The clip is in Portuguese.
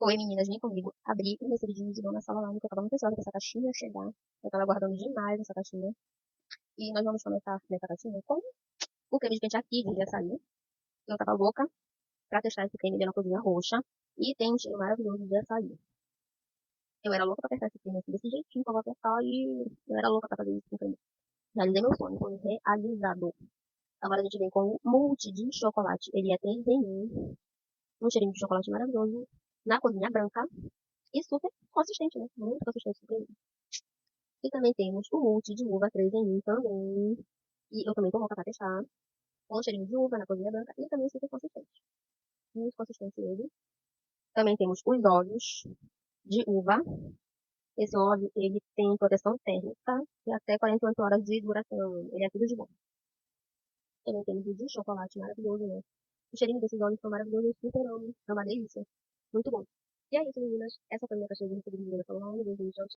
Oi, meninas, vem comigo. Abri e recebi de mão na sala lá, que eu tava muito ansiosa pra essa caixinha chegar. Eu tava aguardando demais essa caixinha. E nós vamos começar nessa caixinha com o creme de penteaquiles de açaí. Eu tava louca pra testar esse creme de na cozinha roxa. E tem um cheiro maravilhoso de açaí. Eu era louca pra testar esse creme assim, desse jeitinho que eu vou testar. E eu era louca pra fazer isso com o creme. Realizei meu sonho, foi realizado. Agora a gente vem com o multi de chocolate. Ele é 3 em 1. Um cheirinho de chocolate maravilhoso. Na cozinha branca. E super consistente, né? Muito consistente. E também temos o multi de uva 3 em 1 também. E eu também tô louca pra testar. Com cheirinho de uva na cozinha branca e também super consistente. Muito consistente ele. Também temos os óleos de uva. Esse óleo, ele tem proteção térmica e até 48 horas de duração. Ele é tudo de bom. Também temos o de chocolate maravilhoso, né? O cheirinho desses óleos são maravilhosos, super amo. É uma delícia. Muito bom. E é isso, meninas. Essa foi a minha caixinha de recebido de falando. Beijo, tchau, tchau.